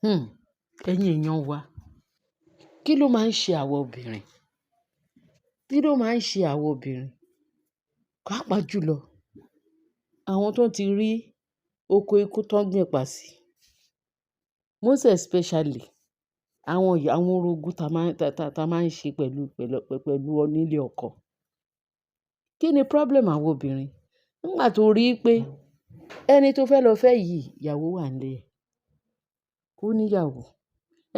Hmm, ẹ̀yin èèyàn wa, kí ló máa ń ṣe àwa obìnrin? Kí ló máa ń ṣe àwa obìnrin? Pàápàá jùlọ àwọn tó ti rí oko ikú tó ń gbìn pa sí. Most especially àwọn orogún ta máa ń ṣe pẹ̀lú onílé ọkọ. Kí ni problem àwọn obìnrin? Nígbà tó rí pé ẹni tó fẹ́ lọ fẹ́ yìí, ìyàwó wà nílé ẹ̀. Ó ní ìyàwó.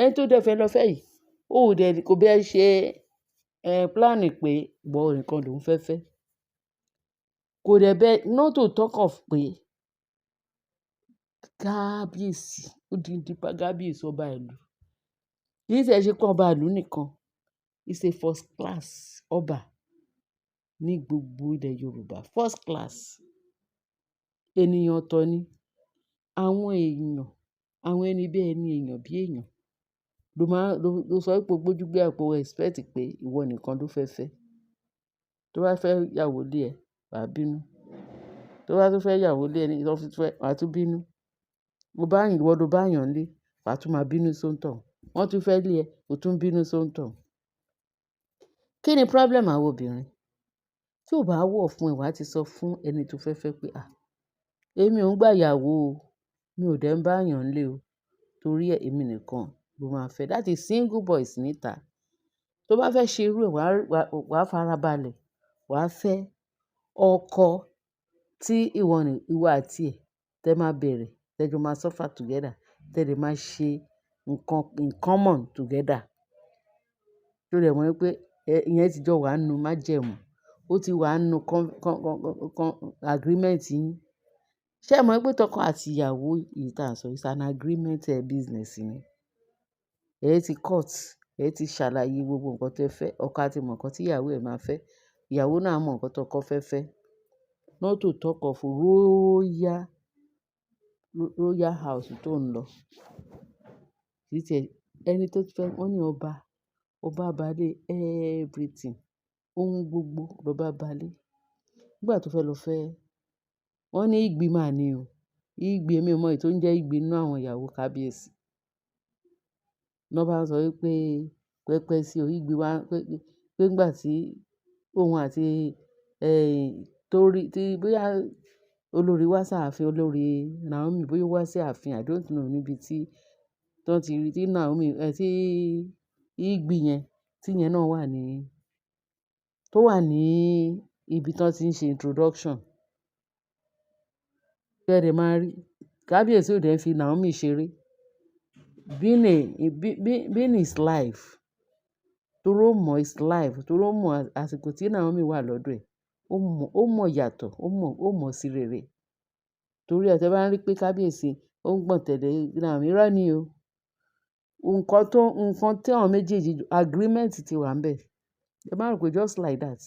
Ẹni tó dẹ̀ fẹ́ lọ fẹ́ yìí, kò bẹ́ẹ̀ ṣe plan pé ìwọ nìkan lòún fẹ́ fẹ́. Kò dẹ̀ bẹ́ẹ̀ not to talk of pé kábíyèsí, odindi kábíyèsí ọba ìlú. Kì í ṣe pé ọba ìlú nìkan, he's a first class ọba ní gbogbo ilẹ̀ Yorùbá. First class. Ènìyàn ọ̀tọ̀ ni. Àwọn èèyàn, àwọn ẹni bí ẹni èèyàn bí èèyàn ló sọ pé gbójú gbé àpò expect pé ìwọ nìkan ló fẹ́ fẹ́. Tó bá fẹ́ ìyàwó lé ẹ, wà á bínú. Tó bá tún fẹ́ ìyàwó lé ẹni tó fẹ́, wà á tún bínú. Ìwọ ló bá yàn lé, wà á tún máa bínú sóńtọ̀. Wọ́n tún fẹ́ lé ẹ, o tún bínú sóńtọ̀. Kí ni problem àwọn obìnrin? Tí ò bá wọ̀ fún ẹ, wà á ti sọ fún ẹni tó fẹ́ fẹ́ pé, èmi ò ń gbà ìyàwó o, mi ò dẹ̀ ń bá yàn lé o, torí èmi nìkan ló máa fẹ́. That is single boys níta. Tó bá fẹ́ ṣe irú ẹ, wà á farabalẹ̀, wà á fẹ́ ọkọ tí ìwọ àti ẹ̀ tẹ máa bẹ̀rẹ̀, tẹ jọ máa suffer together, tẹ lè máa ṣe nǹkan in common together. Tó dẹ̀ mọ̀ wípé ìyẹn ti jọ wà nínú májẹ̀mú, ó ti wà nínú agreement yín. Ṣé ẹ mọ̀ wípé tọkọ àti ìyàwó yìí tí à ń sọ, it's an agreement business ni. Ẹ ti cut, ẹ ti ṣàlàyé gbogbo nǹkan tí ẹ fẹ́. Ọkọ á ti mọ̀ nǹkan tí ìyàwó ẹ̀ máa fẹ́. Ìyàwó náà mọ̀ nǹkan tí ọkọ fẹ́ fẹ́. Not to talk of royal house tó ń lọ. Ẹni tó fẹ́, wọ́n ní ọba bá lé everything. Ohun gbogbo lọba bá lé. Nígbà tó fẹ́ lọ fẹ́, wọ́n ní ìgbì máa ni o. Ìgbì, èmi ò mọ èyí tó ń jẹ́ ìgbì nínú àwọn ìyàwó kábíyèsí. Lọ́ bá sọ wípé pẹ́pẹ́sí o, ìgbì wá pé nígbà tí òun àti tí bóyá olórí wá sáàfin, olórí Naomi bóyá ó wá sí ààfin, I don't know níbi tí wọ́n ti rí tí Naomi tí ìgbì yẹn, tí yẹn náà wà ní ibi tí wọ́n ti ń ṣe introduction. Kẹ́dẹ̀ máa rí. Kábíyèsí ò dẹ̀ fi Naomi ṣeré. Being his life. Torí ó mọ his life. Torí ó mọ àsìkò tí Naomi wà lọ́dọ̀ ẹ̀. Ó mọ ìyàtọ̀, ó mọ sí rere. Torí ẹ tẹ bá ń rí pé kábíyèsí ó ń gbọ̀n tẹ̀lé Naomi, irọ́ ni o. Nǹkan tí àwọn méjèèjì agreement ti wà níbẹ̀. Ẹ má rò pé just like that.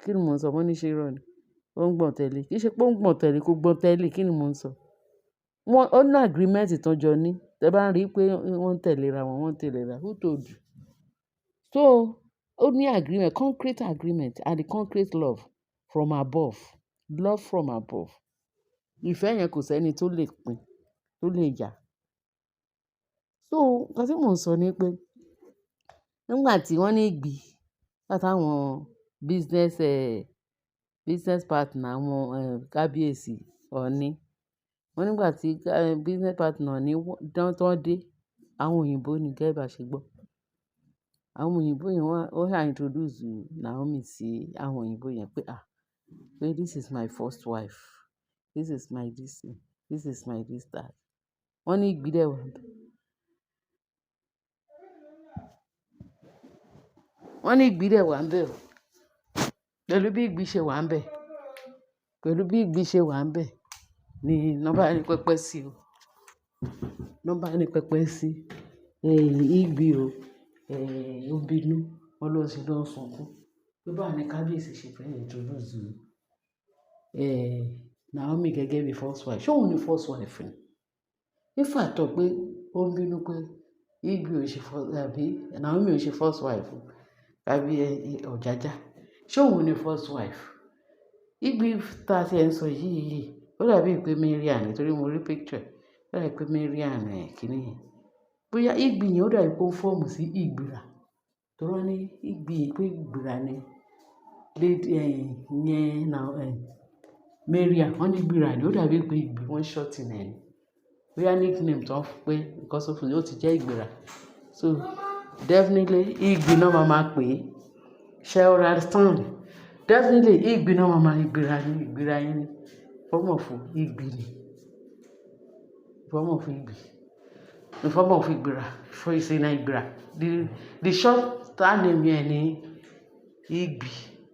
Kí ni mò ń sọ? Wọ́n ní ṣé irọ́ ni. Ó ń gbọ̀n tẹ̀lé. Kì í ṣe pé ó ń gbọ̀n tẹ̀lé, kó gbọ̀n tẹ̀lé. Kí ni mò ń sọ? Ó ní agreement tán jọ ní. Tẹ bá ń rí pé wọ́n ń tẹ̀lé ra wọn, wọ́n ń tẹ̀lé ra. Who told you? So, ó ní agreement, concrete agreement and the concrete love from above. Love from above. Ìfẹ́ yẹn kò sí ẹni tó lè pín, tó lè yà. So, nǹkan tí mò ń sọ ni pé nígbà tí wọ́n ní ìgbì, láti àwọn business partner àwọn kábíyèsí Ọọ̀ni. Wọ́n nígbà tí business partner ní tán dé, àwọn òyìnbó ni gẹ́gẹ́ bá ṣe gbọ́. Àwọn òyìnbó yẹn wọ́n ṣà introduce Naomi sí àwọn òyìnbó yẹn pé this is my first wife. This is my this thing. This is my this that. Wọ́n ní ìgbì dẹ̀ wà níbẹ̀. Wọ́n ní ìgbì dẹ̀ wà níbẹ̀ o. Pẹ̀lú bí ìgbì ṣe wà níbẹ̀. Pẹ̀lú bí ìgbì ṣe wà níbẹ̀ ni wọ́n bá ní pẹ́pẹ́sí o. Wọ́n bá ní pẹ́pẹ́sí. Ìgbì o. Ó bínú. Wọ́n lọ sí lọ sunkún. Bí bá ní kábíyèsí ṣe fẹ́ introduce Naomi gẹ́gẹ́ bí first wife. Ṣé òun ni first wife ni? If at all pé ó ń bínú pé ìgbì ò ṣe Naomi ò ṣe first wife tàbí Ọ̀jájá. Ṣé òun ni first wife? Ìgbì tá tí ẹ ń sọ yìí, ó dàbí pé Mariam nítorí mo rí picture. Ó dà pé Mariam kíní yẹn. Bóyá ìgbì yẹn ó dà pé ó fọ́ọ̀mù sí ìgbìrà. Torí wọ́n ní ìgbì pé ìgbìrà ni lady yẹn na Mariam. Wọ́n ní ìgbìrà ni ó dàbí pé ìgbì wọ́n shorten ẹ̀ ni. Bóyá nickname tó ń fún pé because of ó ti jẹ́ ìgbìrà. So definitely ìgbì náà máa pè é. Ṣé o understand? Definitely ìgbì náà máa ìgbìrà ni ìgbìrà yẹn ni. Form of ìgbì ni. Form of ìgbì. The form of ìgbìrà. For you say na ìgbìrà. The short name yẹn ni ìgbì.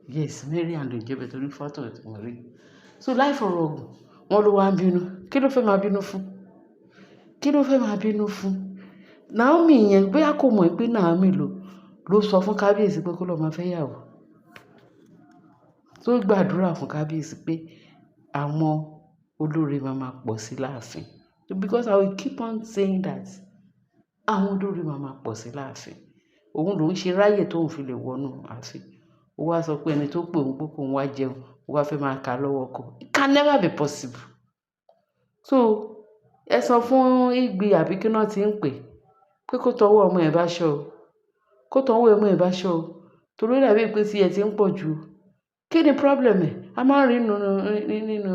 Yes, Mariam ló jẹ́ bẹ́ẹ̀ torí photo tí mo rí. So life ọ̀rọ̀ ògùn wọn ló wá ń bínú. Kí ló fẹ́ máa bínú fún? Kí ló fẹ́ máa bínú fún? Naomi yẹn bóyá kò mọ̀ pé Naomi ló sọ fún kábíyèsí pé kó lọ máa fẹ́ yàwó. Tó gbàdúrà fún kábíyèsí pé àwọn olórí máa pọ̀ sí láàfin. Because I will keep on saying that àwọn olórí máa pọ̀ sí láàfin. Òun ló ń ṣe ráyè tóun fi lè wọnú ààfin. Ó wá sọ pé ẹni tó pè òun pé kó wá jẹun, ó wá fẹ́ máa kà lọ́wọ́ ọkọ. It can never be possible. So ẹ sọ fún ìgbì àbí kí náà ti ń pè pé kó tọwọ́ ọmọ ẹ̀ bá ṣọ́ o. Kó tọwọ́ ọmọ ẹ̀ bá ṣọ́ o. Torí ó dàbí pé tí ẹ ti ń pọ̀ jù. Kí ni problem ẹ̀? A máa ń rí nínú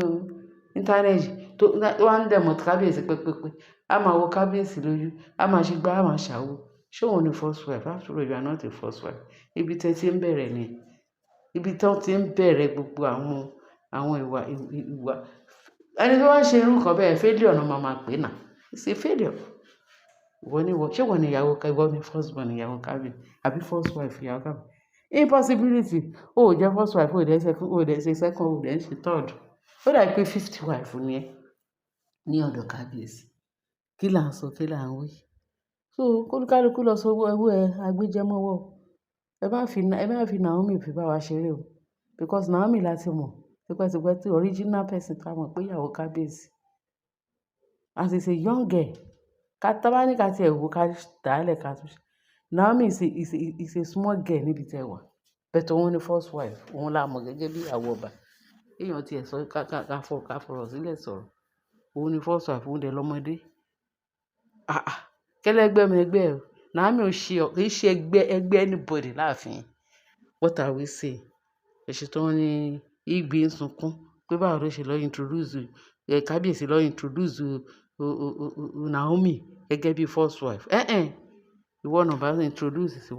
íńtánẹ́ẹ̀tì tó wá ń dẹ̀mọ̀ kábíyèsí pẹ́pẹ́pẹ́. A máa wo kábíyèsí lójú. A máa ṣe gbá, a máa ṣàwo. Ṣé òun ni first wife? After all, you are not a first wife. Ibi tí ẹ ti ń bẹ̀rẹ̀ ni. Ibi tí wọ́n ti ń bẹ̀rẹ̀ gbogbo àwọn ìwà. Ẹni tó wá ń ṣe irú kan bẹ́ẹ̀ failure náà máa pè náà. It's a failure. Ṣé wọ́n ni ìyàwó ìwọ ni first born ìyàwó kábíyèsí àbí first wife ìyàwó kábíyèsí? Impossibility. O ò jẹ́ first wife, o ò dẹ̀ ṣe second, o ò dẹ̀ ṣe third. Ó dà pé 50th wife ni ẹ ní ọ̀dọ̀ kábíyèsí. Kí là ń sọ, kí là ń wí? So kólúkálukú lọ sọ owó agbéjẹmọ́wọ́. Ẹ má fi Naomi fi bá wa ṣeré o. Because Naomi láti mọ̀ tipẹ́tipẹ́ tí original person ká mọ̀ pé ìyàwó kábíyèsí. As is a young girl. Tá bá ní ká ti ẹ̀wò ká dálẹ̀ ká tún ṣe. Naomi is a small girl níbi tẹ́ wà. But òun ni first wife. Òun la mọ̀ gẹ́gẹ́ bí ìyàwó ọba. Èèyàn tí ẹ sọ ká fọ̀rọ̀ sílẹ̀ sọ̀rọ̀. Òun ni first wife, òun dẹ̀ lọ́mọdé. Kẹ́lẹ́gbẹ́ mi ẹgbẹ́ ẹ̀. Naomi kì í ṣe ẹgbẹ́ anybody láàfin. What are we saying? Ẹ̀ṣẹ̀ tó ní ìgbì ń sunkún pé báwo ló ṣe lọ introduce kábíyèsí lọ introduce Naomi gẹ́gẹ́ bí first wife. Ìwọ náà bá introduce sí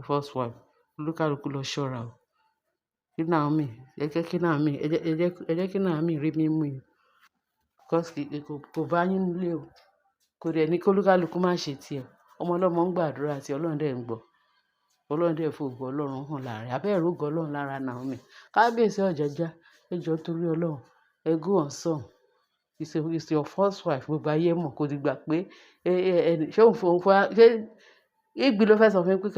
first wife. Olúkálùkù lọ ṣọ́ra o. Kí Naomi ẹ jẹ́ kí Naomi rí mímú yìí. Because kò bá yín nílé o. Kò dẹ̀ ní kí olúkálùkù má ṣe tiẹ̀. Ọmọ ọlọ́mọ ń gbàdúrà tí Ọlọ́run dẹ̀ ń gbọ́. Ọlọ́run dẹ̀ fògo Ọlọ́run hàn láàrin. Abẹ́ ẹ̀rù ògo Ọlọ́run lára Naomi. Kábíyèsí Ọ̀jájá ẹ jọ̀ọ́ torí Ọlọ́run. Ẹ go on song. It's your first wife. Gbogbo ayé mọ̀ kò dìgbà pé ṣé òun ṣé ìgbì ló fẹ́ sọ fún mi pé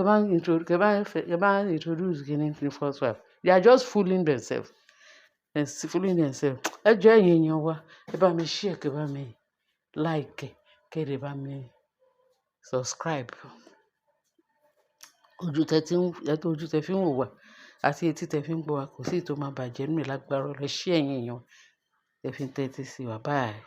kẹ bá introduce kìíní ní first wife. They are just fooling themselves. Ẹ jọ̀ọ́ ẹ̀yin èèyàn wa. Ẹ bá mi share, kẹ bá mi like, kẹ dẹ̀ bá mi subscribe. Ojú tẹ fi ń wò wá àti etí tẹ fi ń gbọ́ wa kò sí èyí tó máa bàjẹ́ nínú ẹ̀ lágbára Ọlọ́run. Ẹ ṣé ẹ̀yin èèyàn. Ẹ fi ń tẹ́tí sí wa. Bye.